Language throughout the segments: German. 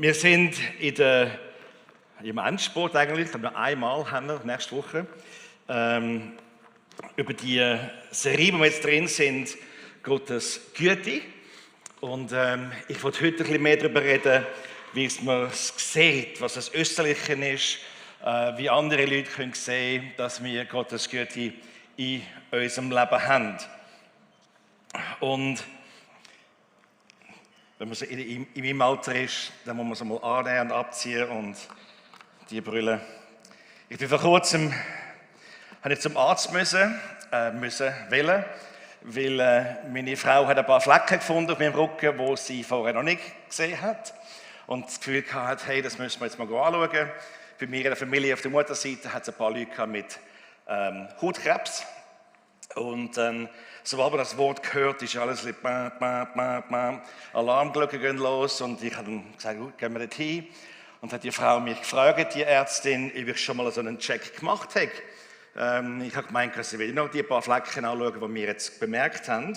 Wir sind im Endspurt eigentlich, noch einmal haben wir nächste Woche, über die Serie, wo wir jetzt drin sind, Gottes Güte. Und ich wollte heute ein bisschen mehr darüber reden, wie man es sieht, was das Österliche ist, wie andere Leute können sehen, dass wir Gottes Güte in unserem Leben haben. Und wenn man so in meinem Alter ist, dann muss man es mal annehmen und abziehen und die Brille. Ich bin vor kurzem zum Arzt müssen wählen, weil meine Frau hat ein paar Flecken gefunden auf meinem Rücken, die sie vorher noch nicht gesehen hat. Und das Gefühl hatte, hey, das müssen wir jetzt mal anschauen. Bei mir in der Familie auf der Mutterseite hat es ein paar Leute mit Hautkrebs. Und sobald man das Wort gehört, ist alles ein bisschen Alarmglocken gehen los. Und ich habe dann gesagt, gut, gehen wir dort hin. Und hat die Frau mich gefragt, die Ärztin, ob ich schon mal so einen Check gemacht habe. Ich habe gemeint, sie will noch die paar Flecken anschauen, die wir jetzt bemerkt haben.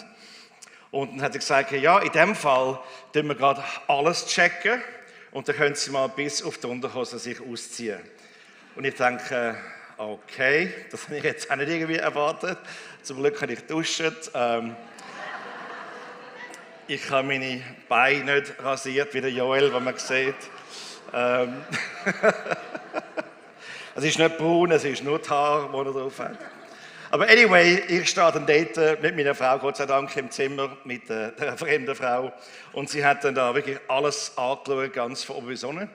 Und dann hat sie gesagt, ja, in dem Fall tun wir gerade alles checken. Und dann können Sie mal bis auf die Unterhose sich ausziehen. Und ich denke, okay, das habe ich jetzt auch nicht irgendwie erwartet. Zum Glück habe ich geduscht. Ich habe meine Beine nicht rasiert, wie der Joel, den man sieht. Es ist nicht braun, es ist nur die Haare, die er drauf hat. Aber anyway, ich stehe dann dort mit meiner Frau, Gott sei Dank, im Zimmer mit der fremden Frau. Und sie hat dann da wirklich alles angeschaut, ganz von oben bis unten.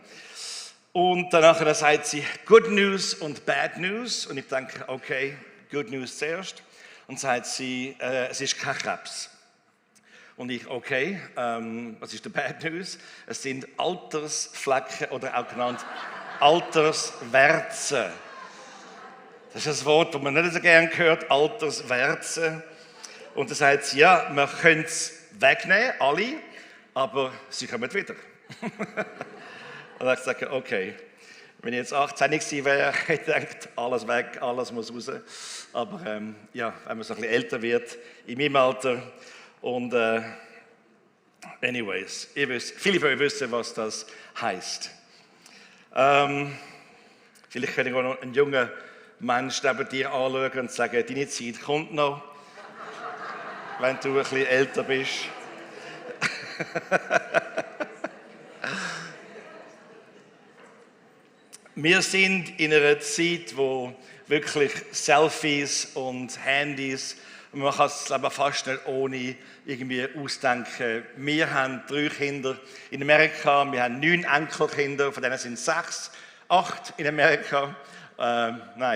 Und danach sagt sie Good News und Bad News. Und ich denke, okay, Good News zuerst. Und sagt sie, es ist kein Krebs. Und ich, okay, was ist der Bad News? Es sind Altersflecken oder auch genannt Alterswarzen. Das ist ein Wort, das man nicht so gerne hört, Alterswarzen. Und dann sagt sie, ja, man könnte es wegnehmen, alle, aber sie kommen wieder. Und dann sage ich, okay, wenn ich jetzt 18 gewesen wäre, hätte ich gedacht, alles weg, alles muss raus. Aber ja, wenn man so ein bisschen älter wird, in meinem Alter. Und anyways, viele von euch wissen, was das heisst. Vielleicht könnte ich auch noch einen jungen Mensch neben dir anschauen und sagen, deine Zeit kommt noch, wenn du ein bisschen älter bist. Wir sind in einer Zeit, wo wirklich Selfies und Handys, man kann das Leben fast nicht ohne irgendwie ausdenken. Wir haben 3 Kinder in Amerika, wir haben 9 Enkelkinder, von denen sind 6, 8 in Amerika.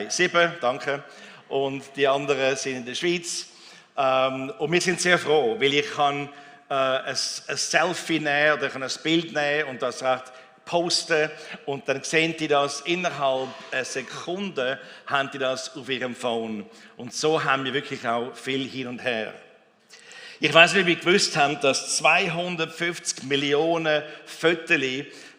7, danke. Und die anderen sind in der Schweiz. Und wir sind sehr froh, weil ich kann ein Selfie nehmen oder ich kann ein Bild nehmen und das recht posten und dann sehen die das innerhalb einer Sekunde, haben die das auf ihrem Phone. Und so haben wir wirklich auch viel hin und her. Ich weiß nicht, ob ihr gewusst habt, dass 250 Millionen Fotos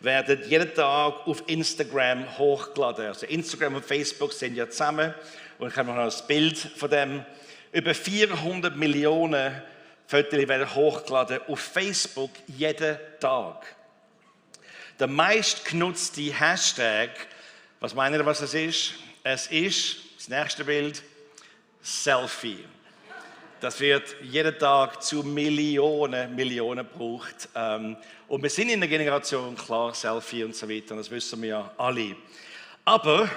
werden jeden Tag auf Instagram hochgeladen. Also Instagram und Facebook sind ja zusammen. Und ich habe noch ein Bild von dem. Über 400 Millionen Fotos werden hochgeladen auf Facebook jeden Tag. Der meistgenutzte Hashtag, was meint ihr, was es ist? Es ist, das nächste Bild, Selfie. Das wird jeden Tag zu Millionen gebraucht. Und wir sind in der Generation, klar, Selfie und so weiter, und das wissen wir ja alle. Aber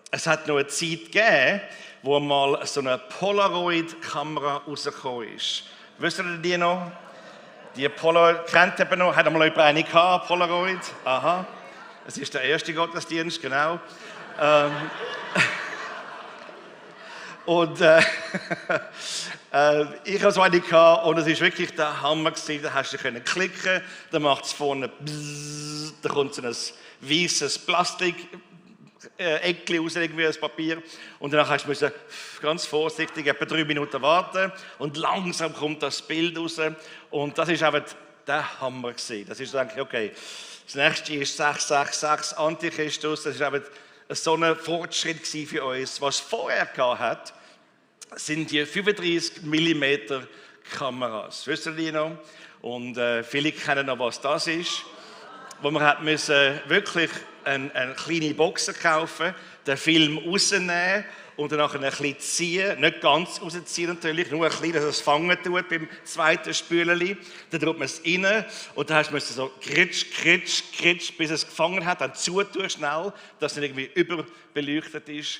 es hat noch eine Zeit gegeben, wo mal so eine Polaroid-Kamera rausgekommen ist. Wisst ihr die noch? Die Polaroid, kennt ihr noch? Hat einmal jemand eine gehabt, Polaroid? Aha, es ist der erste Gottesdienst, genau. Und ich habe so eine gehabt und es war wirklich der Hammer gewesen. Da hast du klicken, dann macht es vorne bzzz, da kommt so ein weißes Plastik Eckchen raus, irgendwie ein Papier. Und danach musst du ganz vorsichtig etwa 3 Minuten warten und langsam kommt das Bild raus. Und das war einfach der Hammer gewesen. Das ist eigentlich, okay, das nächste ist 666 Antichristus. Das war einfach so ein Fortschritt für uns. Was vorher gehabt hat, sind die 35 mm Kameras. Wisst ihr die noch? Und viele kennen noch, was das ist. wo wir müssen wirklich eine kleine Box kaufen, den Film rausnehmen und dann nachher ein bisschen ziehen, nicht ganz rausziehen natürlich, nur ein bisschen, dass es fangen tut beim zweiten Spüleli. Dann tut man es rein und dann musst du so kritsch, bis es gefangen hat, dann zutun schnell, dass es nicht irgendwie überbeleuchtet ist.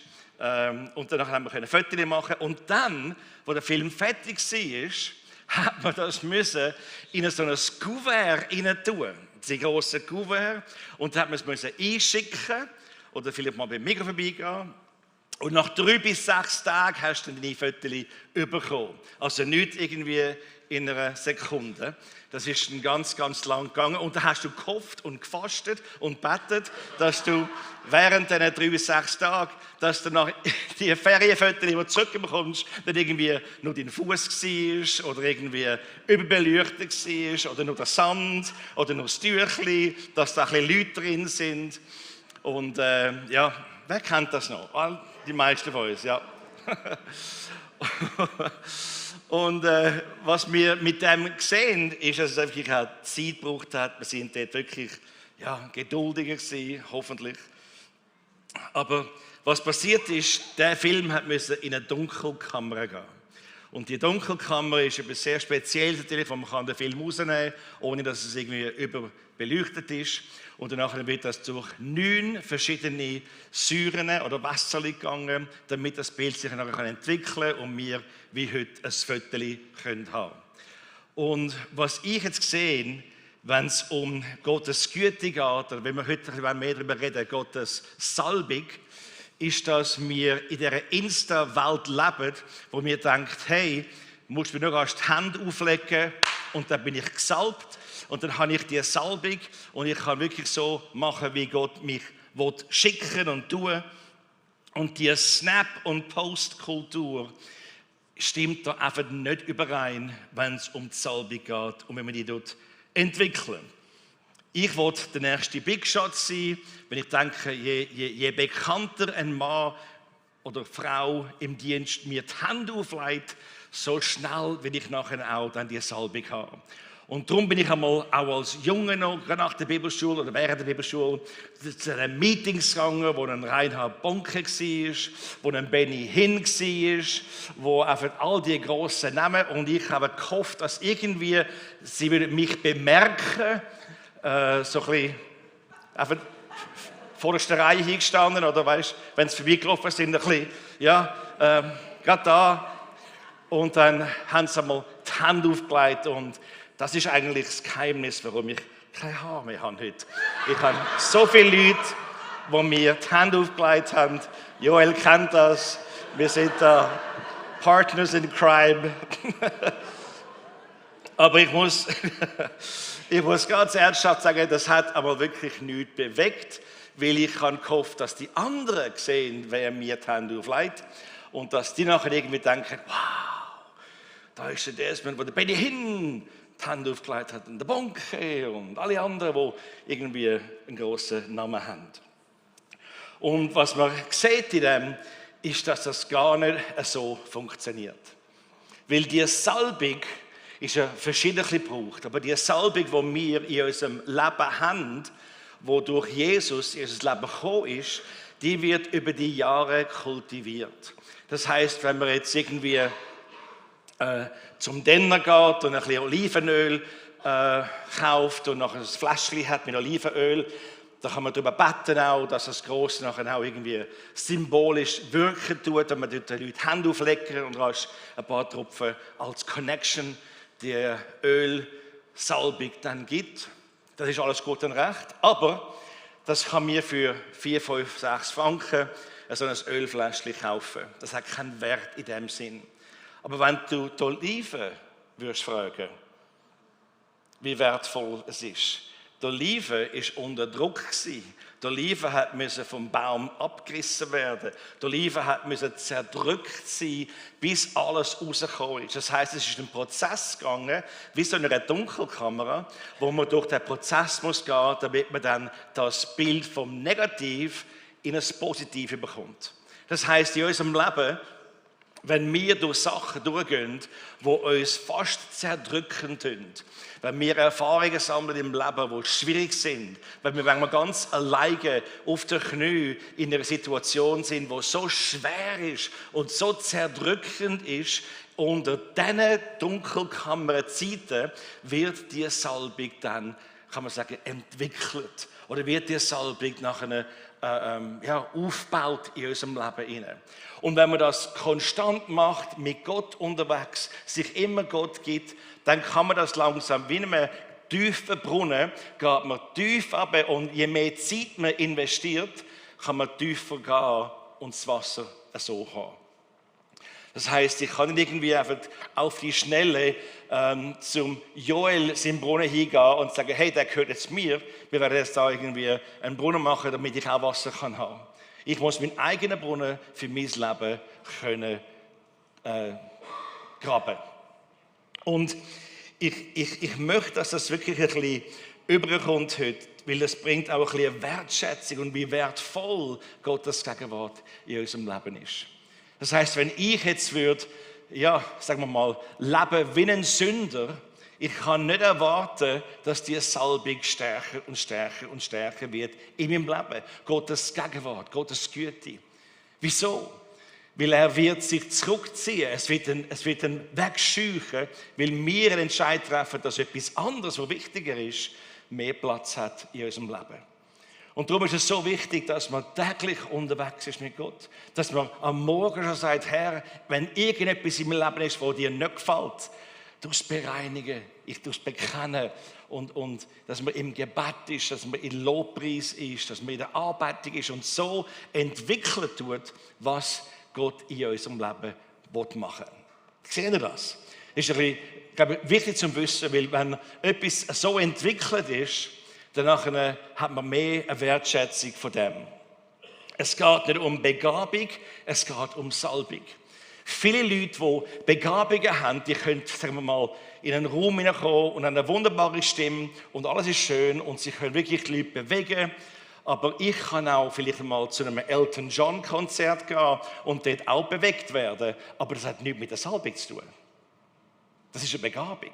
Und dann haben wir Fotos machen und dann, wo der Film fertig war, hat man das müssen in so ein Kuvert rein tun, die grossen Kuvert, und dann hat man es müssen einschicken oder vielleicht mal beim Mikro vorbeigehen. Und nach 3 bis 6 Tagen hast du dann deine Fotos bekommen. Also nicht irgendwie in einer Sekunde. Das ist dann ganz, ganz lang gegangen. Und dann hast du gehofft und gefastet und betet, dass du während diesen 3 bis 6 Tagen, dass du nach die Ferienfotos, die du zurückbekommst, nicht irgendwie nur dein Fuß war oder irgendwie überbeleuchtet war oder nur der Sand oder nur das Tüchli, dass da ein bisschen Leute drin sind. Und ja, wer kennt das noch? Die meisten von uns, ja. Und was wir mit dem sehen, ist, dass es wirklich auch Zeit gebraucht hat. Wir sind dort wirklich geduldiger gewesen, hoffentlich. Aber was passiert ist, der Film musste in eine Dunkelkammer gehen. Und die Dunkelkammer ist etwas sehr Spezielles natürlich, wo man den Film rausnehmen kann, ohne dass es irgendwie überbeleuchtet ist. Und danach wird das durch 9 verschiedene Säuren oder Wasser gegangen, damit das Bild sich nachher entwickeln kann und wir wie heute ein Foto haben können. Und was ich jetzt sehe, wenn es um Gottes Güte geht, oder wenn wir heute mehr darüber reden, Gottes Salbung, ist, dass wir in dieser Insta-Welt leben, wo wir denken, hey, musst du mir nur erst die Hände auflegen und dann bin ich gesalbt und dann habe ich die Salbung und ich kann wirklich so machen, wie Gott mich schicken und tun. Und die Snap- und Post-Kultur stimmt da einfach nicht überein, wenn es um die Salbung geht und wenn wir die dort entwickeln. Ich will der nächste Big Shot sein, wenn ich denke, je bekannter ein Mann oder Frau im Dienst mir die Hände auflegt, so schnell will ich nachher auch dann die Salbung haben. Und darum bin ich einmal auch als Junge noch, gerade nach der Bibelschule oder während der Bibelschule, zu den Meetings gegangen, wo ein Reinhard Bonke war, wo ein Benny Hinn war, wo einfach all die grossen Namen, und ich habe gehofft, dass irgendwie sie würden mich bemerken, so ein bisschen einfach vor der Reihe hingestanden, oder weißt, wenn sie vorbeigelaufen sind, ein bisschen, gerade da. Und dann haben sie einmal die Hände aufgelegt und das ist eigentlich das Geheimnis, warum ich kein Haar mehr habe heute. Ich habe so viele Leute, die mir die Hände aufgelegt haben. Joel kennt das. Wir sind da Partners in Crime. Aber ich muss ganz ernsthaft sagen, das hat aber wirklich nichts bewegt, weil ich habe gehofft, dass die anderen sehen, wer mir die Hände auflegt und dass die nachher irgendwie denken, wow, da ist der Desmond, der Benny Hinn die Hände aufgelegt hat und der Bonke und alle anderen, die irgendwie einen grossen Namen haben. Und was man sieht in dem, ist, dass das gar nicht so funktioniert. Weil die Salbung ist ja verschiedentlich gebraucht, aber die Salbung, die wir in unserem Leben haben, die durch Jesus in unser Leben gekommen ist, die wird über die Jahre kultiviert. Das heisst, wenn man jetzt irgendwie zum Dinner geht und ein bisschen Olivenöl kauft und noch ein Fläschchen hat mit Olivenöl, da kann man darüber beten auch, dass das Grosse nachher auch irgendwie symbolisch wirken tut, wenn man dort den Leuten die Hände auflegen und rasch ein paar Tropfen als Connection die Ölsalbung dann gibt. Das ist alles gut und recht, aber das kann mir für 4, 5, 6 Franken so ein Ölfläschchen kaufen. Das hat keinen Wert in dem Sinn. Aber wenn du die Oliven würdest fragen, wie wertvoll es ist. Die Olive war unter Druck. Die Olive musste vom Baum abgerissen werden. Die Olive musste zerdrückt sein, bis alles rausgekommen ist. Das heisst, es ist ein Prozess gegangen, wie so in einer Dunkelkammer, wo man durch den Prozess muss gehen, damit man dann das Bild vom Negativ in ein Positive bekommt. Das heisst, in unserem Leben wenn wir durch Sachen durchgehen, die uns fast zerdrücken tun, wenn wir Erfahrungen sammeln im Leben, die schwierig sind, wenn wir ganz alleine auf den Knien in einer Situation sind, die so schwer ist und so zerdrückend ist, unter diesen Dunkelkammerzeiten wird die Salbung dann, kann man sagen, entwickelt. Oder wird die Salbung nachher aufgebaut in unserem Leben hinein. Und wenn man das konstant macht, mit Gott unterwegs, sich immer Gott gibt, dann kann man das langsam, wie in einem tiefen Brunnen, geht man tief runter und je mehr Zeit man investiert, kann man tiefer gehen und das Wasser so haben. Das heisst, ich kann nicht irgendwie einfach auf die Schnelle zum Joel seinen Brunnen hingehen und sagen, hey, der gehört jetzt mir. Wir werden jetzt da irgendwie einen Brunnen machen, damit ich auch Wasser haben kann. Ich muss meinen eigenen Brunnen für mein Leben können, graben. Und ich möchte, dass das wirklich ein bisschen überkommt heute, weil das bringt auch ein bisschen Wertschätzung und wie wertvoll Gottes Gegenwart in unserem Leben ist. Das heisst, wenn ich jetzt würde, sagen wir mal, leben wie ein Sünder, ich kann nicht erwarten, dass die Salbung stärker und stärker und stärker wird in meinem Leben. Gottes Gegenwart, Gottes Güte. Wieso? Weil er wird sich zurückziehen, es wird ein wegscheuchen, weil wir einen Entscheid treffen, dass etwas anderes, was wichtiger ist, mehr Platz hat in unserem Leben. Und darum ist es so wichtig, dass man täglich unterwegs ist mit Gott. Dass man am Morgen schon sagt, Herr, wenn irgendetwas in meinem Leben ist, das dir nicht gefällt, du es bereinigen, ich es bekennen. Und dass man im Gebet ist, dass man in Lobpreis ist, dass man in der Arbeitung ist und so entwickeln tut, was Gott in unserem Leben machen will. Sehen ihr das? Das ist ein bisschen, glaube ich, wichtig zu wissen, weil wenn etwas so entwickelt ist, danach hat man mehr eine Wertschätzung von dem. Es geht nicht um Begabung, es geht um Salbung. Viele Leute, die Begabungen haben, die können, sagen wir mal, in einen Raum hineinkommen und eine wunderbare Stimme und alles ist schön und sie können wirklich die Leute bewegen. Aber ich kann auch vielleicht mal zu einem Elton John Konzert gehen und dort auch bewegt werden. Aber das hat nichts mit der Salbung zu tun. Das ist eine Begabung.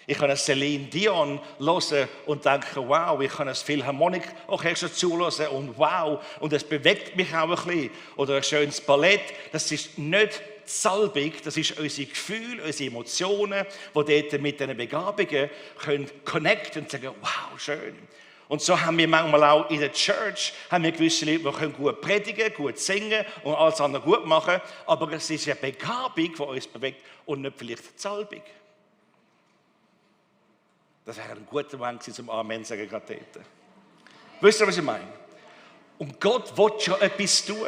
Ich kann eine Celine Dion hören und denken, wow, ich kann ein Philharmonik-Orchester zuhören und wow, und das bewegt mich auch ein bisschen. Oder ein schönes Ballett, das ist nicht die Salbung, das ist unser Gefühl, unsere Emotionen, die dort mit diesen Begabungen können connecten und sagen, wow, schön. Und so haben wir manchmal auch in der Church haben wir gewisse Leute, die können gut predigen, gut singen und alles andere gut machen, aber es ist eine Begabung, die uns bewegt und nicht vielleicht die Salbung. Das wäre ein guter Moment zum Amen sagen gerade dort. Wisst ihr, was ich meine? Und Gott will schon etwas tun.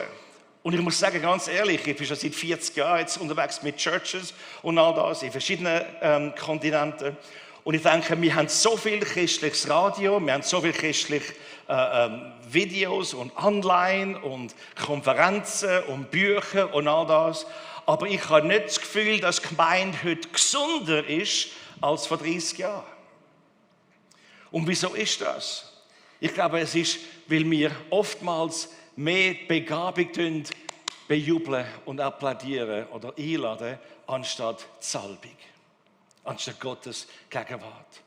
Und ich muss sagen, ganz ehrlich, ich bin schon seit 40 Jahren jetzt unterwegs mit Churches und all das, in verschiedenen Kontinenten. Und ich denke, wir haben so viel christliches Radio, wir haben so viel christliche Videos und online und Konferenzen und Bücher und all das. Aber ich habe nicht das Gefühl, dass die Gemeinde heute gesünder ist als vor 30 Jahren. Und wieso ist das? Ich glaube, es ist, weil wir oftmals mehr Begabung bejubeln und applaudieren oder einladen, anstatt Salbung, anstatt Gottes Gegenwart.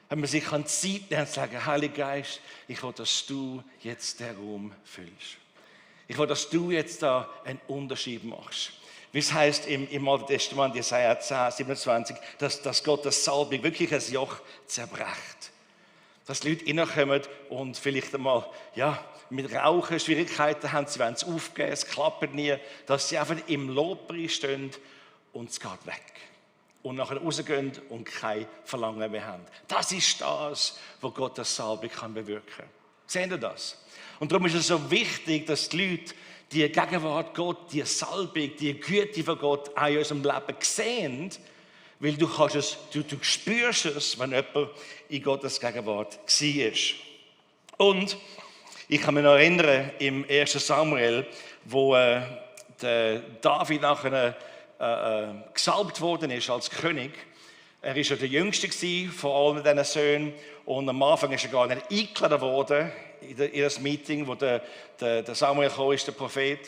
Wenn man sich an Zeit nimmt und sagt, Heiliger Geist, ich will, dass du jetzt den Raum füllst. Ich will, dass du jetzt da einen Unterschied machst. Wie es heißt im Alten Testament, Jesaja 10, 27, dass Gottes Salbung wirklich ein Joch zerbrecht. Dass die Leute reinkommen und vielleicht einmal mit Rauchen Schwierigkeiten haben, sie wollen es aufgeben, es klappt nie, dass sie einfach im Lobpreis stehen und es geht weg. Und nachher rausgehen und kein Verlangen mehr haben. Das ist das, was Gottes Salbung bewirken kann. Sehen Sie das? Und darum ist es so wichtig, dass die Leute die Gegenwart Gott, die Salbung, die Güte von Gott auch in unserem Leben sehen, weil du spürst es, wenn jemand in Gottes Gegenwart war. Und ich kann mich noch erinnern, im 1. Samuel, wo der David nachher gesalbt worden ist als König. Er war ja der Jüngste von allen diesen Söhnen und am Anfang ist er gar nicht eingeladen worden in das Meeting, wo der Samuel kam, ist der Prophet.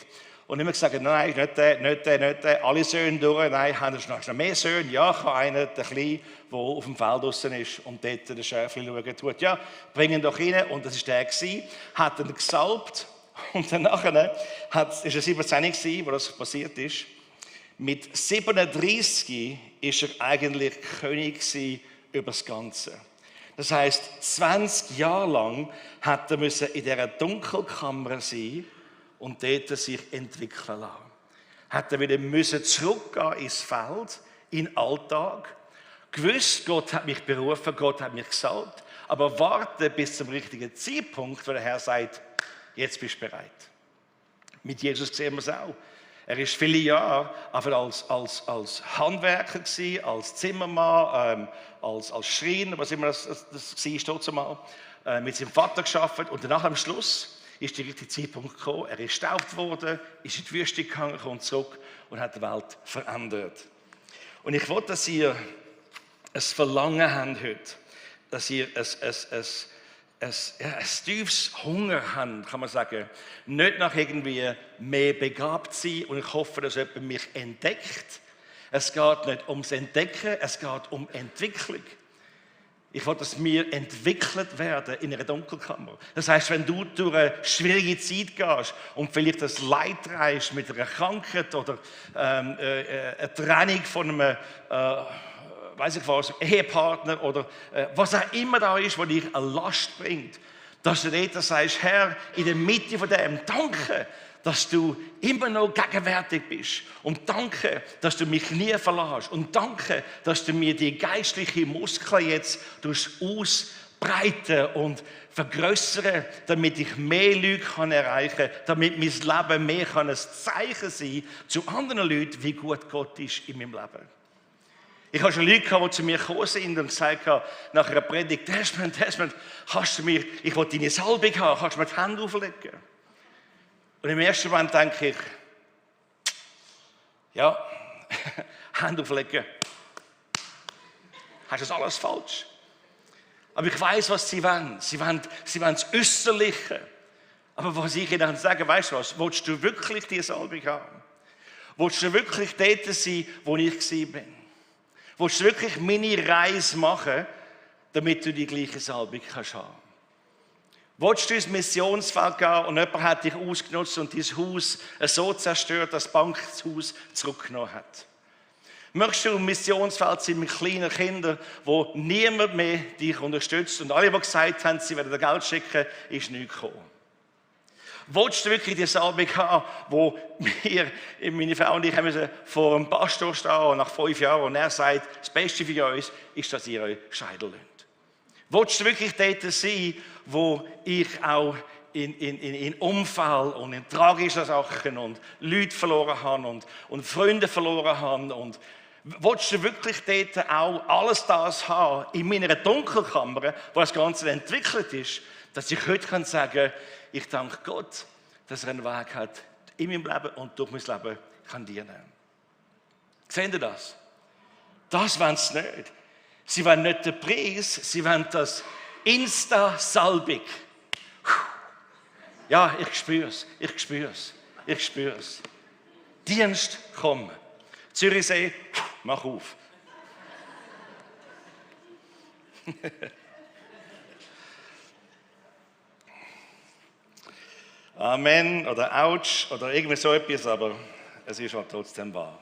Und immer gesagt, nein, nicht der, nicht der, nicht der, alle Söhne durch, nein, haben Sie noch mehr Söhne? Ja, ich habe einen, der Kleine, der auf dem Feld draussen ist und dort den Schäfchen schauen tut. Ja, bring ihn doch rein. Und das war der, hat ihn gesalbt. Und danach war er 17 gewesen, wo das passiert ist. Mit 37 ist er eigentlich König über das Ganze. Das heisst, 20 Jahre lang hat er in dieser Dunkelkammer sein und dort sich entwickeln lassen. Hat er wieder zurückgehen ins Feld, in den Alltag. Gewusst, Gott hat mich berufen, Gott hat mich gesalbt, aber warten bis zum richtigen Zeitpunkt, wo der Herr sagt, jetzt bist du bereit. Mit Jesus sehen wir es auch. Er war viele Jahre als Handwerker gewesen, als Zimmermann, als Schreiner, was immer das war, mit seinem Vater gearbeitet. Und danach am Schluss ist der richtige Zeitpunkt gekommen. Er ist getauft worden, ist in die Wüste gegangen, kommt zurück und hat die Welt verändert. Und ich will, dass ihr ein Verlangen habt heute, dass ihr ein tiefes Hunger haben, kann man sagen. Nicht nach irgendwie mehr begabt sein. Und ich hoffe, dass jemand mich entdeckt. Es geht nicht ums Entdecken, es geht um Entwicklung. Ich will, dass wir entwickelt werden in einer Dunkelkammer. Das heisst, wenn du durch eine schwierige Zeit gehst und vielleicht das Leid trägst mit einer Krankheit oder eine Trennung von einem Ehepartner oder was auch immer da ist, was dich eine Last bringt, dass du dort sagst, Herr, in der Mitte von dem, danke, dass du immer noch gegenwärtig bist. Und danke, dass du mich nie verlässt. Und danke, dass du mir die geistlichen Muskeln jetzt ausbreiten und vergrößern, damit ich mehr Leute erreichen kann, damit mein Leben mehr ein Zeichen sein kann zu anderen Leuten, wie gut Gott ist in meinem Leben. Ich habe schon Leute gehabt, die zu mir gekommen sind und gesagt haben, nach einer Predigt, Desmond, kannst du mir, ich will deine Salbung haben, kannst du mir die Hände auflegen? Und im ersten Moment denke ich, ja, Hände auflegen, hast du das alles falsch? Aber ich weiß, was sie wollen. Sie wollen das Äußerliche. Aber was ich ihnen sage, weißt du was, willst du wirklich diese Salbung haben? Willst du wirklich dort sein, wo ich war? Willst du wirklich meine Reise machen, damit du die gleiche Salbung kannst haben? Willst du ins Missionsfeld gehen und jemand hat dich ausgenutzt und dein Haus so zerstört, dass das Bankhaus zurückgenommen hat? Möchtest du im Missionsfeld sein mit kleinen Kindern, wo niemand mehr dich unterstützt und alle, die gesagt haben, sie werden dir Geld schicken, ist nichts gekommen? Willst du wirklich die Salbung haben, wo wir, meine Frau und ich, haben vor einem Pastor stehen nach 5 Jahren und er sagt, das Beste für uns ist, dass ihr euch scheiden lasst? Willst du wirklich dort sein, wo ich auch in Unfall und in tragischen Sachen und Leute verloren habe und Freunde verloren habe? Und willst du wirklich dort auch alles das haben, in meiner Dunkelkammer, wo das Ganze entwickelt ist, dass ich heute sagen kann, ich danke Gott, dass er einen Weg hat in meinem Leben und durch mein Leben kann dienen. Seht ihr das? Das wollen sie nicht. Sie wollen nicht den Preis, sie wollen das Insta-Salbig. Ja, ich spüre es. Dienst, komm. Zürichsee, mach auf. Amen oder Autsch oder irgendwie so etwas, aber es ist halt trotzdem wahr.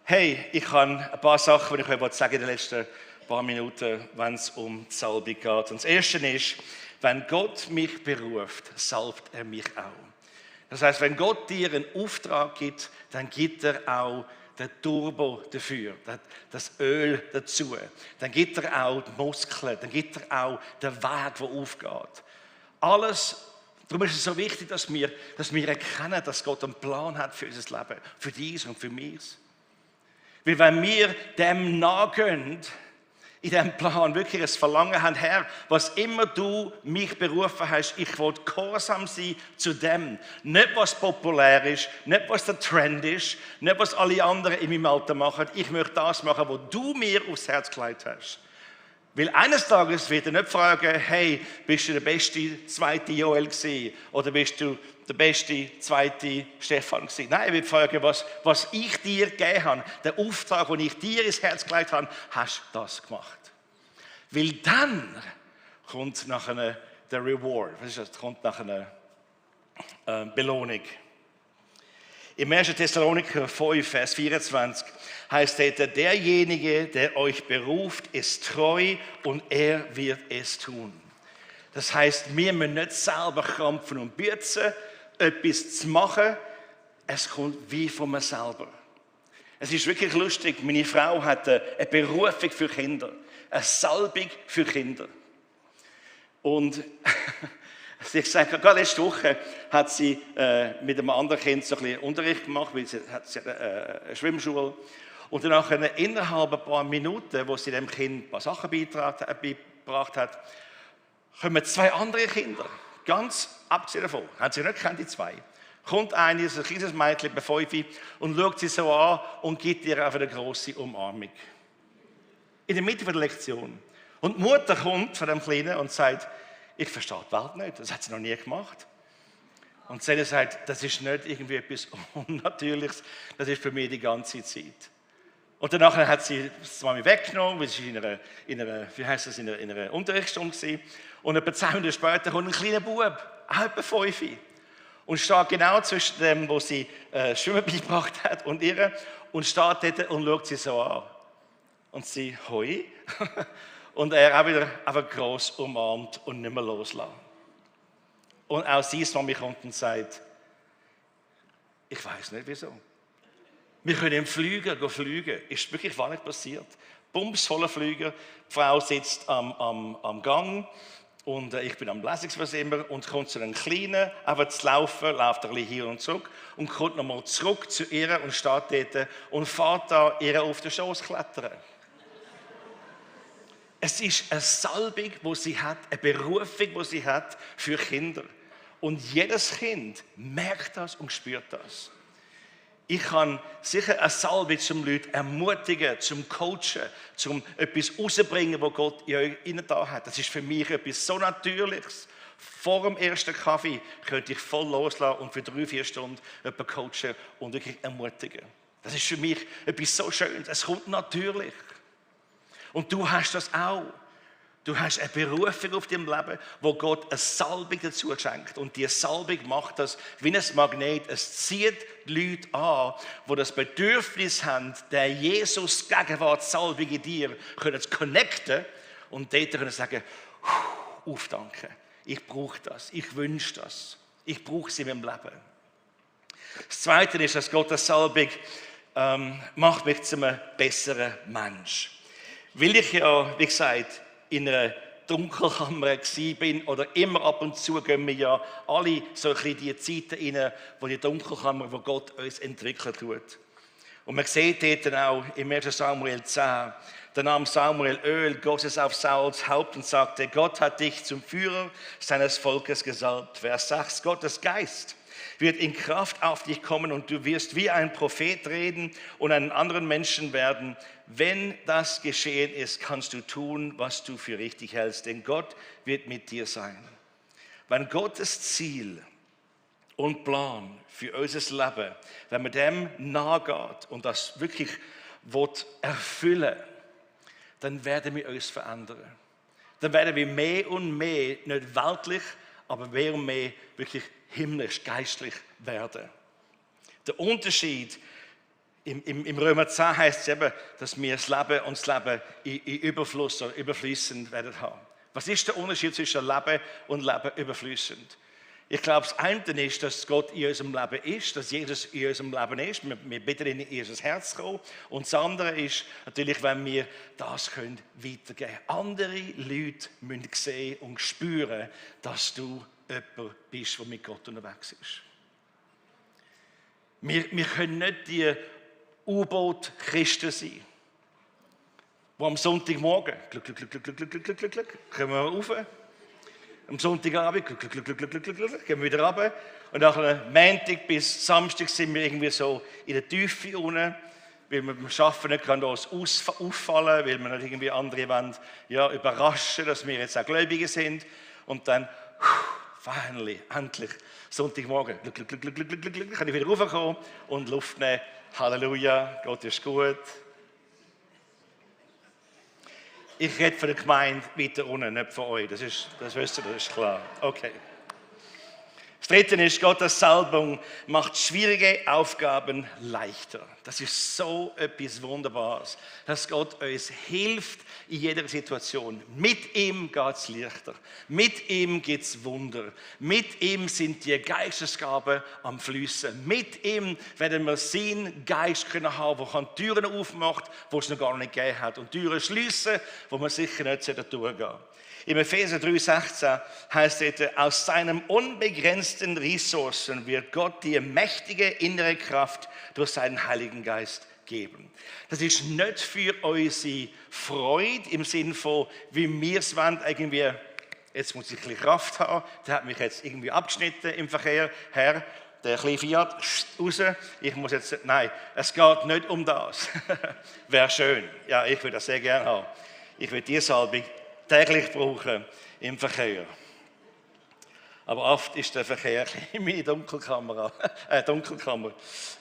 Hey, ich habe ein paar Sachen, die ich euch sagen in den letzten paar Minuten, wenn es um die Salbung geht. Und das Erste ist, wenn Gott mich beruft, salbt er mich auch. Das heißt, wenn Gott dir einen Auftrag gibt, dann gibt er auch den Turbo dafür, das Öl dazu. Dann gibt er auch die Muskeln, dann gibt er auch den Weg, der aufgeht. Alles. Darum ist es so wichtig, dass wir erkennen, dass Gott einen Plan hat für unser Leben, für dies und für mich. Weil wenn wir dem nachgehen, in diesem Plan wirklich ein Verlangen haben, Herr, was immer du mich berufen hast, ich will gehorsam sein zu dem. Nicht, was populär ist, nicht, was der Trend ist, nicht, was alle anderen in meinem Alter machen. Ich möchte das machen, was du mir aufs Herz gelegt hast. Weil eines Tages wird er nicht fragen, hey, bist du der beste zweite Joel gewesen? Oder bist du der beste zweite Stefan gewesen? Nein, er wird fragen, was ich dir gegeben habe, der Auftrag, den ich dir ins Herz gelegt habe, hast du das gemacht. Weil dann kommt nachher der Reward, was ist das? Kommt nachher eine Belohnung. Im 1. Thessaloniker 5, Vers 24 heißt es, derjenige, der euch beruft, ist treu und er wird es tun. Das heißt, wir müssen nicht selber krampfen und bützen, etwas zu machen. Es kommt wie von mir selber. Es ist wirklich lustig, meine Frau hat eine Berufung für Kinder, eine Salbung für Kinder. Und ich sage, gerade letzte Woche hat sie mit einem anderen Kind so ein bisschen Unterricht gemacht, weil sie hat eine Schwimmschule. Und dann innerhalb ein paar Minuten, wo sie dem Kind ein paar Sachen beigebracht hat, kommen zwei andere Kinder, ganz abgesehen davon, haben sie nicht gekannt, die zwei. Kommt eine, so ein kleines Mädchen bei 5 und schaut sie so an und gibt ihr einfach eine grosse Umarmung. In der Mitte der Lektion. Und die Mutter kommt von dem Kleinen und sagt, ich verstehe die Welt nicht, das hat sie noch nie gemacht. Und sie sagt, das ist nicht irgendwie etwas Unnatürliches, das ist für mich die ganze Zeit. Und danach hat sie das Mami weggenommen, weil sie in einer Unterrichtsstunde war. Und etwa 10 Minuten später kommt ein kleiner Bub, auch etwa 5, und steht genau zwischen dem, wo sie Schwimmen beigebracht hat, und ihr, und steht dort und schaut sie so an. Und sie, hoi. Und er auch wieder einfach gross umarmt und nicht mehr loslassen. Und auch sie, Mami, kommt und sagt, ich weiß nicht wieso. Wir können im Flüger fliegen. Ist wirklich wahrlich passiert. Bumsvoller Flüger, die Frau sitzt am Gang und ich bin am Lesen, was immer, und kommt zu einem Kleinen, einfach zu laufen, läuft ein bisschen hier und zurück und kommt nochmal zurück zu ihr und steht dort und fährt da ihr auf den Schoß klettern. Es ist eine Salbung, die sie hat, eine Berufung, die sie hat für Kinder. Und jedes Kind merkt das und spürt das. Ich kann sicher eine Salbung zum Leute ermutigen, zum Coachen, zum etwas rauszubringen, was Gott in euch da hat. Das ist für mich etwas so Natürliches. Vor dem ersten Kaffee könnte ich voll loslassen und für 3-4 Stunden jemanden coachen und wirklich ermutigen. Das ist für mich etwas so Schönes. Es kommt natürlich. Und du hast das auch. Du hast eine Berufung auf deinem Leben, wo Gott eine Salbung dazu schenkt. Und diese Salbung macht das wie ein Magnet. Es zieht die Leute an, die das Bedürfnis haben, der Jesus Gegenwart Salbung in dir, können connecten und dort können sagen, aufdanken. Ich brauche das, ich wünsche das, ich brauche sie in meinem Leben. Das Zweite ist, dass Gottes Salbung macht mich zu einem besseren Mensch. Weil ich ja, wie gesagt, in einer Dunkelkammer bin oder immer ab und zu gehen wir ja alle so ein bisschen die Zeiten rein, wo die Dunkelkammer, wo Gott uns entwickeln tut. Und man sieht dort auch im 1. Samuel 10, da nahm Samuel Öl, goss es auf Sauls Haupt und sagte, Gott hat dich zum Führer seines Volkes gesalbt. Vers 6, Gottes Geist wird in Kraft auf dich kommen und du wirst wie ein Prophet reden und einen anderen Menschen werden. Wenn das geschehen ist, kannst du tun, was du für richtig hältst, denn Gott wird mit dir sein. Wenn Gottes Ziel und Plan für unser Leben, wenn man dem nachgeht und das wirklich erfüllen will, dann werden wir uns verändern. Dann werden wir mehr und mehr, nicht weltlich, aber mehr und mehr wirklich himmlisch, geistlich werden. Der Unterschied im Römer 10 heißt es eben, dass wir das Leben in Überfluss oder überfließend werden haben. Was ist der Unterschied zwischen Leben und Leben überfließend? Ich glaube, das eine ist, dass Gott in unserem Leben ist, dass Jesus in unserem Leben ist. Wir bitten ihn, in unser Herz zu kommen. Und das andere ist natürlich, wenn wir das weitergeben können. Andere Leute müssen sehen und spüren, dass du jemand bist, der mit Gott unterwegs ist. Wir können nicht die U-Boot-Christen sein, die am Sonntagmorgen, kommen wir rauf, am Sonntagabend, gehen wir wieder runter und nach einem Montag bis Samstag sind wir irgendwie so in der Tiefe unten, weil man beim Arbeiten nicht auffallen kann, weil man nicht irgendwie andere wollen, ja, überraschen, dass wir jetzt auch Gläubige sind. Und dann, finally, endlich, Sonntagmorgen, kann ich wieder raufkommen und Luft nehmen. Halleluja, Gott ist gut. Ich rede von der Gemeinde weiter unten, nicht von euch. Das wisst ihr, das ist klar. Okay. Das Dritte ist, Gottes Salbung macht schwierige Aufgaben leichter. Das ist so etwas Wunderbares, dass Gott uns hilft in jeder Situation. Mit ihm geht es leichter. Mit ihm gibt es Wunder. Mit ihm sind die Geistesgaben am Fließen. Mit ihm werden wir seinen Geist können haben, der Türen aufmacht, die es noch gar nicht gegeben hat. Und Türen schließen, wo man sicher nicht durchgehen sollte. Im Epheser 3,16 heißt es, aus seinen unbegrenzten Ressourcen wird Gott die mächtige innere Kraft durch seinen Heiligen Geist geben. Das ist nicht für unsere Freude im Sinne von, wie wir es wollen, irgendwie, jetzt muss ich ein bisschen Kraft haben, der hat mich jetzt irgendwie abgeschnitten im Verkehr, Herr, der kleine Fiat, raus, ich muss jetzt, nein, es geht nicht um das. Wäre schön, ja, ich würde das sehr gerne haben. Ich würde die Salbung täglich brauchen im Verkehr. Aber oft ist der Verkehr in meiner Dunkelkammer.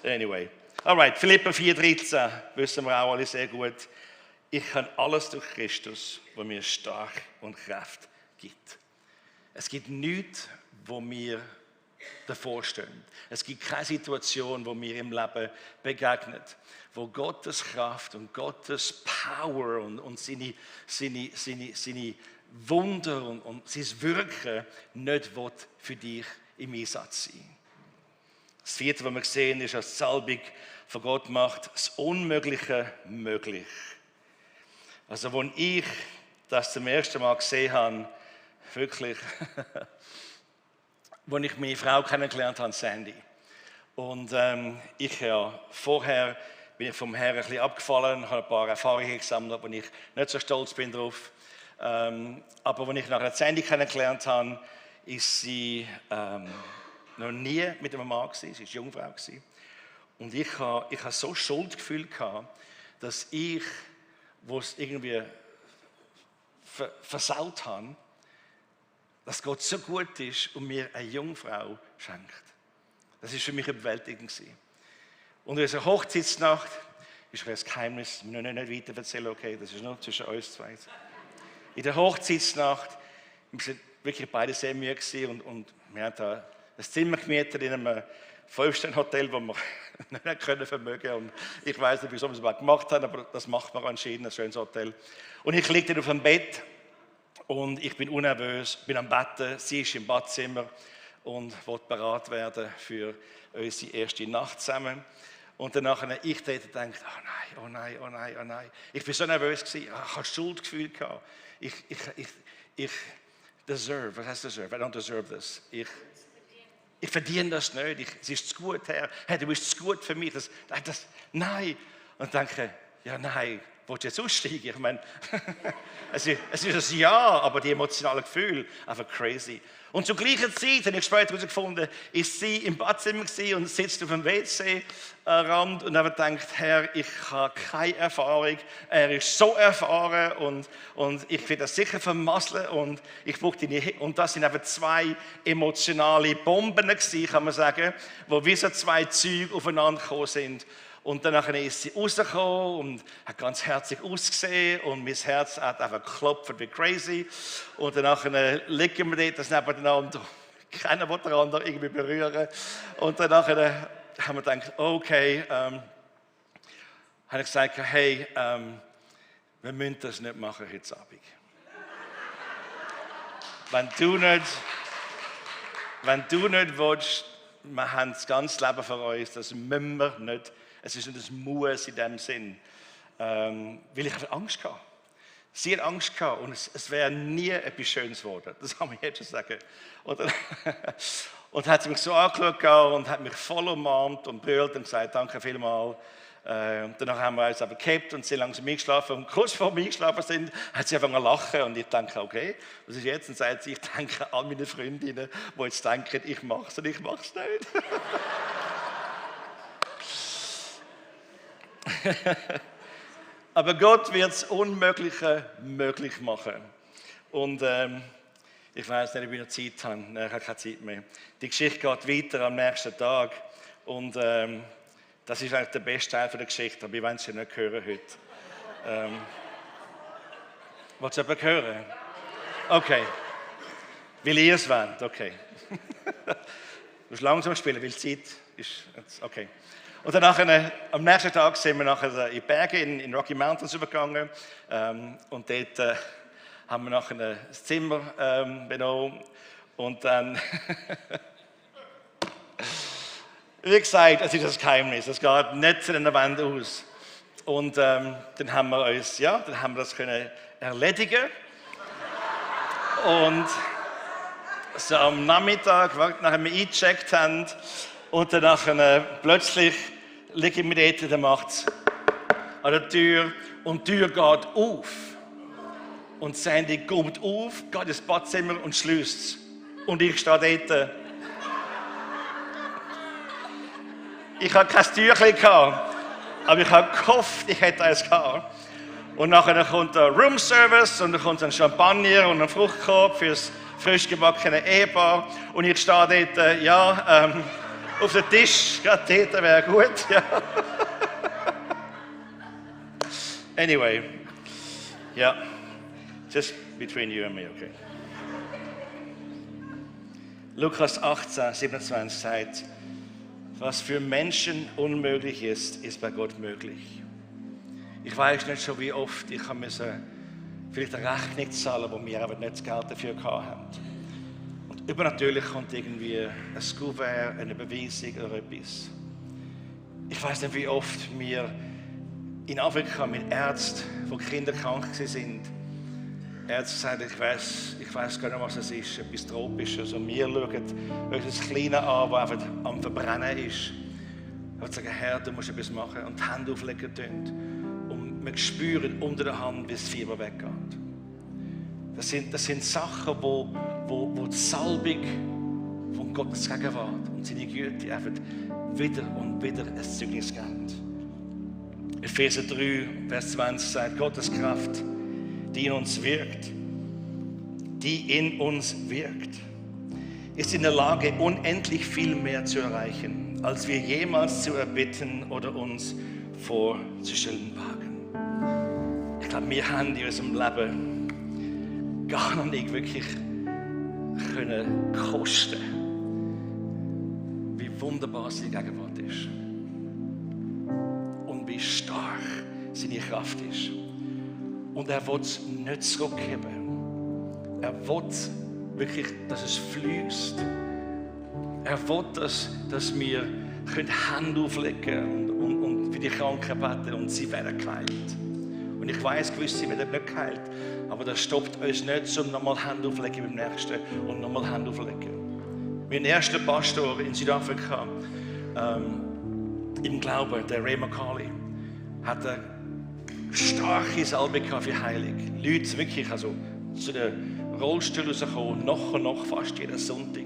Anyway. Alright, Philipper 4,13 wissen wir auch alle sehr gut. Ich kann alles durch Christus, der mir stark und Kraft gibt. Es gibt nichts, wo wir davor stehen. Es gibt keine Situation, wo mir im Leben begegnet, wo Gottes Kraft und Gottes Power und seine Wunder und sein Wirken nicht für dich im Einsatz sein. Das Vierte, was wir sehen, ist, dass die Salbung von Gott macht das Unmögliche möglich. Also, als ich das zum ersten Mal gesehen habe, wirklich, als ich meine Frau kennengelernt habe, Sandy. Und vorher bin ich vom Herrn ein bisschen abgefallen, habe ein paar Erfahrungen gesammelt, wo ich nicht so stolz bin drauf. Aber als ich nachher Sandy kennengelernt habe, ist sie noch nie mit einem Mann gewesen, sie war Jungfrau gewesen. Und ich habe so Schuldgefühl gehabt, dass ich, wo es irgendwie versaut habe, dass Gott so gut ist und mir eine Jungfrau schenkt. Das war für mich überwältigend. Und in unserer Hochzeitsnacht, ist ein Geheimnis, ich will nicht weiter erzählen, okay, das ist nur zwischen uns zwei. In der Hochzeitsnacht, wir waren wirklich beide sehr müde und wir haben da ein Zimmer gemietet in einem 5-Sterne-Hotel, das wir nicht vermögen können. Und ich weiß nicht, wieso wir es überhaupt gemacht haben, aber das macht man anscheinend, ein schönes Hotel. Und ich liege dann auf dem Bett und ich bin unnervös, bin am Betten, sie ist im Badzimmer und will bereit werden für unsere erste Nacht zusammen. Und danach ich dachte, oh nein. Ich war so nervös, ich hatte Schuldgefühl gehabt. Ich deserve, was heißt deserve? I don't deserve this. Ich verdiene das nicht, es ist zu gut, Herr. Hey, du bist zu gut für mich. Nein. Und denke, ja nein, willst du jetzt aussteigen? Ich meine, es ist ein Ja, aber die emotionalen Gefühle, einfach crazy. Und zur gleichen Zeit, habe ich später herausgefunden, ist sie im Badzimmer und sitzt auf dem WC-Rand und habe gedacht, Herr, ich habe keine Erfahrung. Er ist so erfahren und ich will das sicher vermasseln und ich brauche und das sind eben zwei emotionale Bomben gewesen, kann man sagen, wo wie so zwei Züge aufeinander gekommen sind. Und dann ist sie rausgekommen und hat ganz herzig ausgesehen und mein Herz hat einfach geklopft wie crazy. Und dann liegen wir dort nebeneinander, keiner will den anderen irgendwie berühren. Und dann haben wir gedacht, okay, habe ich gesagt, hey, wir müssen das nicht machen heute Abend. Wenn du nicht willst, wir haben das ganze Leben für uns, das müssen wir nicht. Es ist nicht ein Muss in dem Sinn, weil ich hatte Angst hatte. Sie hat Angst gehabt und es wäre nie etwas Schönes geworden. Das kann man jetzt schon sagen. Und dann hat sie mich so angeschaut und hat mich voll umarmt und brüllt und gesagt, danke vielmals. Danach haben wir uns aber gehabt und sie langsam eingeschlafen. Und kurz vor wir eingeschlafen sind, hat sie angefangen zu lachen. Und ich denke, okay, was ist jetzt? Und sagt sie, ich denke an meine Freundinnen, die jetzt denken, ich mache es und ich mache es nicht. Aber Gott wird das Unmögliche möglich machen. Und ich weiß nicht, ob ich noch Zeit habe. Nein, ich habe keine Zeit mehr. Die Geschichte geht weiter am nächsten Tag. Und das ist eigentlich der beste Teil der Geschichte, aber ich will es ja nicht hören heute. Willst du jemanden hören? Okay. Weil ihr es wollt, okay. Du musst langsam spielen, weil die Zeit ist... Okay. Und dann am nächsten Tag sind wir nachher in die Berge in Rocky Mountains übergegangen. Und dort haben wir nachher ein Zimmer benommen. Und dann... Wie gesagt, es ist ein Geheimnis. Es geht nicht zu den Wänden aus. Und dann haben wir das können erledigen. Und so am Nachmittag, nachdem wir eingecheckt haben, und dann plötzlich liege ich mir dort, dann macht es an der Tür und die Tür geht auf. Und Sandy kommt auf, geht ins Badzimmer und schließt es. Und ich stehe dort. Ich hatte kein Türchen, aber ich habe gehofft, ich hätte eins gehabt. Und nachher kommt der Room Service und dann kommt ein Champagner und ein Fruchtkorb für das frisch gebackene Ehepaar. Und ich stehe dort, auf dem Tisch, gerade dort wäre gut. Ja. Anyway, ja, just between you and me, okay. Lukas 18, 27 sagt, was für Menschen unmöglich ist, ist bei Gott möglich. Ich weiß nicht schon, wie oft ich vielleicht eine Rechnung zahlen, wo wir aber nicht das Geld dafür hatten. Und übernatürlich kommt irgendwie ein Kuvert, eine Beweisung oder etwas. Ich weiß nicht, wie oft wir in Afrika mit Ärzten, wo Kinder krank sind, Ärzte sagen, ich weiß gar nicht, was es ist, etwas Tropisches. Und wir schauen unser Kleines an, das einfach am Verbrennen ist. Und sagen, Herr, du musst etwas machen. Und die Hände auflegen tun. Und wir spüren unter der Hand, wie das Fieber weggeht. Das sind Sachen, wo die Salbung von Gottes Gegenwart und seine Güte einfach wieder und wieder ein Zeugnis geben. Epheser 3, Vers 20 sagt, Gottes Kraft, die in uns wirkt, ist in der Lage, unendlich viel mehr zu erreichen, als wir jemals zu erbitten oder uns vorzustellen wagen. Ich glaube, wir haben in unserem Leben gar noch nicht wirklich können kosten, wie wunderbar seine Gegenwart ist und wie stark seine Kraft ist. Und er will es nicht zurückgeben. Er will wirklich, dass es fließt. Er will, dass wir Hände auflegen können und für die Kranken beten und sie werden geheilt. Und ich weiss, gewisse werden nicht geheilt. Aber das stoppt uns nicht, um nochmal Hände auflegen beim Nächsten und nochmal Hände auflegen. Mein erster Pastor in Südafrika, im Glauben, der Ray McCauley, hat eine starke Salbe für Heilung. Leute wirklich zu den Rollstuhl rausgekommen, noch fast jeden Sonntag.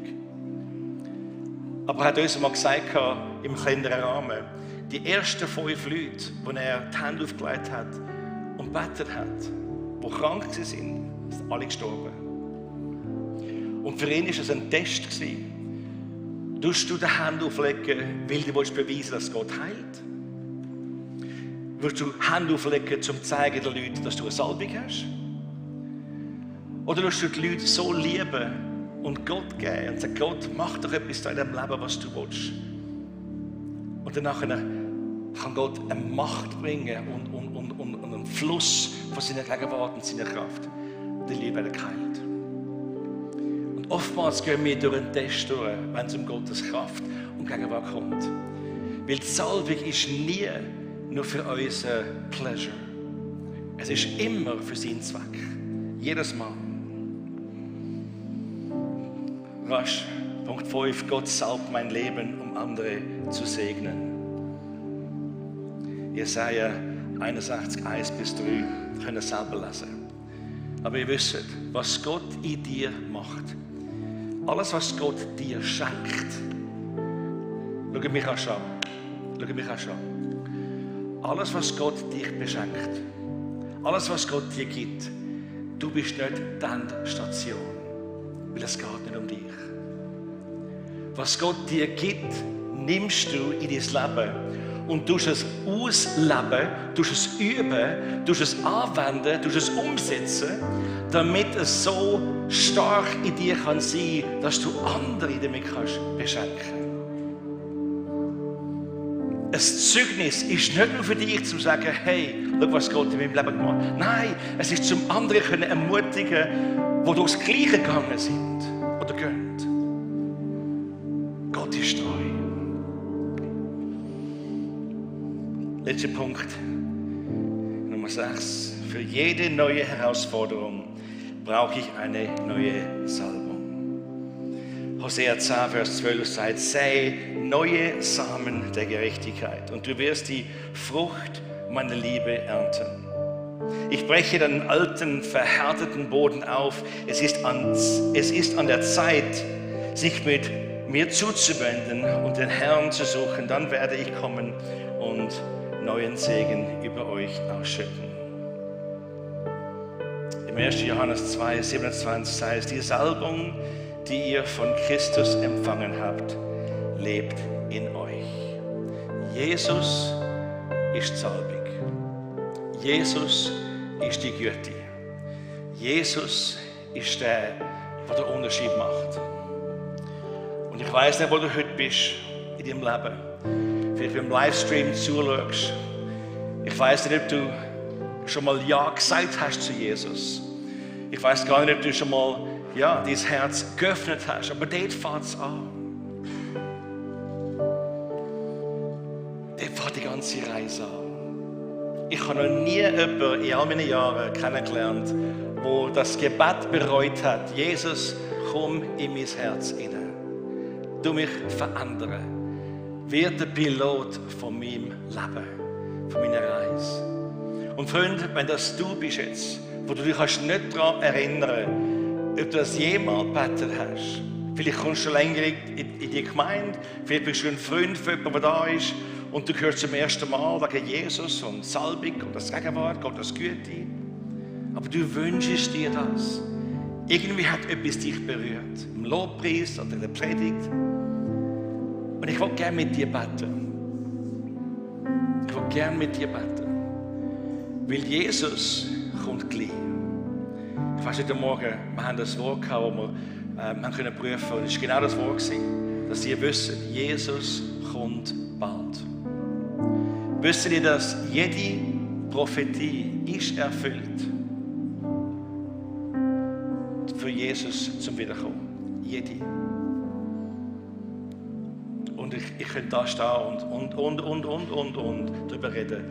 Aber er hat uns mal gesagt, im kleineren Rahmen, die ersten 5 Leute, die er die Hände aufgelegt hat und gebetet hat, die krank waren, sind alle gestorben. Und für ihn war es ein Test. Tust du die Hände auflegen, weil du beweisen willst, dass Gott heilt? Willst du Hände auflegen, um zu zeigen den Leuten, dass du eine Salbung hast? Oder willst du die Leute so lieben und Gott geben und sagen, Gott, mach doch etwas in deinem Leben, was du willst. Und danach kann Gott eine Macht bringen und einen Fluss von seiner Gegenwart und seiner Kraft. Und die Liebe werden geheilt. Und oftmals gehen wir durch einen Test durch, wenn es um Gottes Kraft und Gegenwart kommt. Weil die Salbung ist nie nur für unser Pleasure. Es ist immer für seinen Zweck. Jedes Mal. Rasch. Punkt 5. Gott salbt mein Leben, um andere zu segnen. Jesaja 81, 1-3 könnt ihr selber lesen. Aber ihr wisst, was Gott in dir macht. Alles, was Gott dir schenkt. Schau mich an. alles, was Gott dich beschenkt, alles, was Gott dir gibt, du bist nicht die Endstation, weil es geht nicht um dich. Was Gott dir gibt, nimmst du in dein Leben und tust es ausleben, tust es üben, tust es anwenden, tust es umsetzen, damit es so stark in dir kann sein, dass du andere damit kannst beschenken. Ein Zeugnis ist nicht nur für dich, zu sagen, hey, schau, was Gott in meinem Leben gemacht hat. Nein, es ist zum anderen können ermutigen, die durchs Gleiche gegangen sind oder gehen. Gott ist treu. Letzter Punkt, Nummer 6. Für jede neue Herausforderung brauche ich eine neue Salbung. Hosea 10, Vers 12 sagt, säe neue Samen der Gerechtigkeit und du wirst die Frucht meiner Liebe ernten. Ich breche den alten, verhärteten Boden auf. Es ist an der Zeit, sich mit mir zuzuwenden und den Herrn zu suchen. Dann werde ich kommen und neuen Segen über euch ausschütten. Im 1. Johannes 2, 27 heißt, die Salbung, die ihr von Christus empfangen habt, lebt in euch. Jesus ist salbig. Jesus ist die Güte. Jesus ist der den Unterschied macht. Und ich weiss nicht, wo du heute bist in deinem Leben. Vielleicht beim Livestream zuschaust. Ich weiss nicht, ob du schon mal Ja gesagt hast zu Jesus. Ich weiss gar nicht, ob du schon mal dein Herz geöffnet hast. Aber dort fängt es an. Dort fängt die ganze Reise an. Ich habe noch nie jemanden in all meinen Jahren kennengelernt, der das Gebet bereut hat. Jesus, komm in mein Herz hinein. Du mich verändern. Wird der Pilot von meinem Leben, von meiner Reise. Und Freunde, wenn das du bist jetzt, wo du dich nicht daran erinnern, ob du das jemals gebetet hast. Vielleicht kommst du schon länger in die Gemeinde, vielleicht bist du ein Freund von jemandem, der da ist und du hörst zum ersten Mal wegen Jesus und Salbung und das Gegenwart, Gottes Güte. Aber du wünschst dir das. Irgendwie hat etwas dich berührt. Im Lobpreis oder in der Predigt. Und ich will gerne mit dir beten. Ich will gerne mit dir beten. Weil Jesus kommt gleich. Ich weiß heute Morgen, wir haben das Wort gehabt, wo wir haben können prüfen. Und es war genau das Wort, dass ihr wisst, Jesus kommt bald. Wisst ihr, dass jede Prophetie ist erfüllt für Jesus zum Wiederkommen. Jede. Und ich könnte da stehen und darüber reden,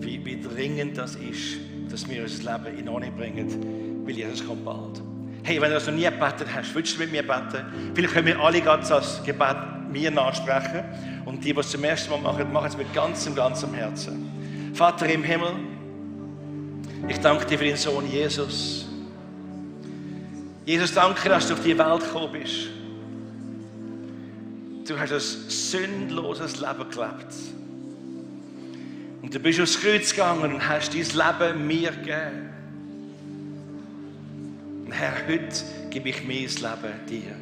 wie dringend das ist, dass wir unser Leben in Ordnung bringen, weil Jesus kommt bald. Hey, wenn du das noch nie gebetet hast, willst du mit mir beten? Vielleicht können wir alle gerade das Gebet mir nachsprechen. Und die, die es zum ersten Mal machen, machen es mit ganzem Herzen. Vater im Himmel, ich danke dir für deinen Sohn Jesus. Jesus, danke, dass du auf die Welt gekommen bist. Du hast ein sündloses Leben gelebt. Und du bist aufs Kreuz gegangen und hast dein Leben mir gegeben. Und Herr, heute gebe ich mein Leben dir.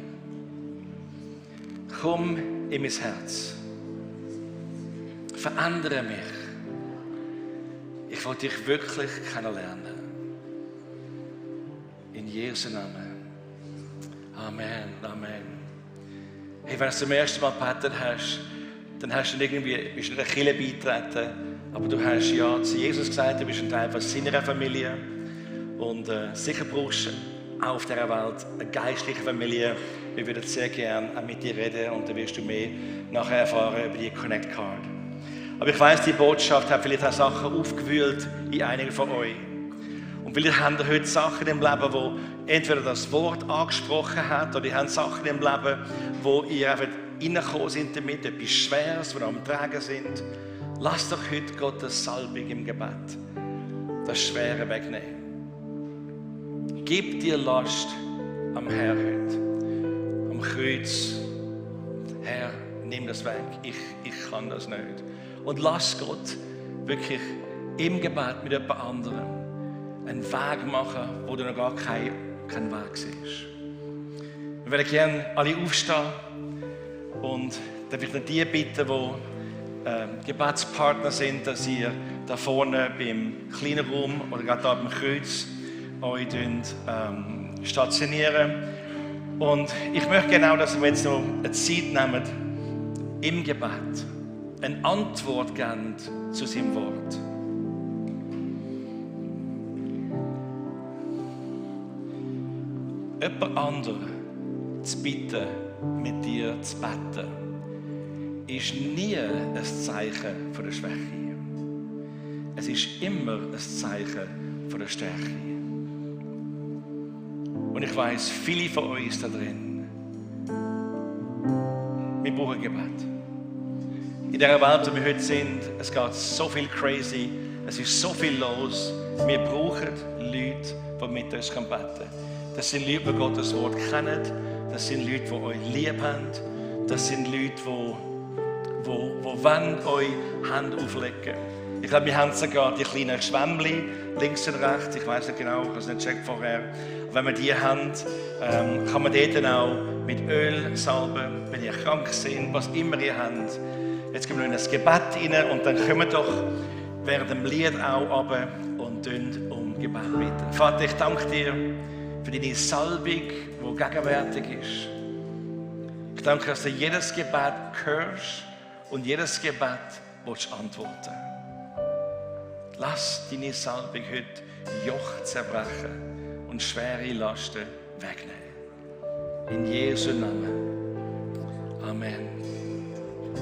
Komm in mein Herz. Verändere mich. Ich will dich wirklich kennenlernen. In Jesu Namen. Amen, Amen. Hey, wenn du zum ersten Mal gebetet hast, dann hast du bist du in der Kirche beigetreten, aber du hast ja zu Jesus gesagt, du bist ein Teil von seiner Familie und sicher brauchst du auch auf dieser Welt eine geistliche Familie. Wir würden sehr gerne auch mit dir reden und dann wirst du mehr nachher erfahren über die Connect Card. Aber ich weiss, die Botschaft hat vielleicht auch Sachen aufgewühlt in einigen von euch. Und vielleicht habt ihr heute Sachen im Leben, wo entweder das Wort angesprochen hat, oder ihr habt Sachen im Leben, wo ihr einfach reingekommen sind damit, etwas Schweres, wo ihr am Tragen sind. Lasst doch heute Gottes Salbung im Gebet das Schwere wegnehmen. Gib dir Last am Herrn heute, am Kreuz. Herr, nimm das weg, ich kann das nicht. Und lass Gott wirklich im Gebet mit jemand anderem einen Weg machen, wo du noch gar keinen Weg siehst. Wir würden gerne alle aufstehen und darf ich noch die bitten, die Gebetspartner sind, dass ihr da vorne beim kleinen Raum oder gerade da beim Kreuz euch stationieren. Und ich möchte genau, dass wir jetzt noch eine Zeit nehmen, im Gebet eine Antwort geben zu seinem Wort. Jemand anderen zu bitten, mit dir zu beten, ist nie ein Zeichen von der Schwäche. Es ist immer ein Zeichen von der Stärke. Und ich weiss, viele von uns da drin, wir brauchen Gebet. In dieser Welt, in der wir heute sind, es geht so viel crazy, es ist so viel los. Wir brauchen Leute, die mit uns beten können. Das sind Leute, die Gottes Wort kennen. Das sind Leute, die euch lieb haben. Das sind Leute, die euch Hände auflegen. Ich glaube, wir haben sogar die kleinen Schwämmchen links und rechts. Ich weiß nicht genau, ich habe es nicht gecheckt vorher. Wenn wir die haben, kann man dort auch mit Öl salben, wenn ihr krank seid, was immer ihr habt. Jetzt gehen wir in das Gebet rein und dann kommen doch während dem Lied auch runter und um Gebet bitten. Vater, ich danke dir für deine Salbung, die gegenwärtig ist. Ich danke, dass du jedes Gebet hörst und jedes Gebet antworten. Lass deine Salbung heute Joch zerbrechen und schwere Lasten wegnehmen. In Jesu Namen. Amen.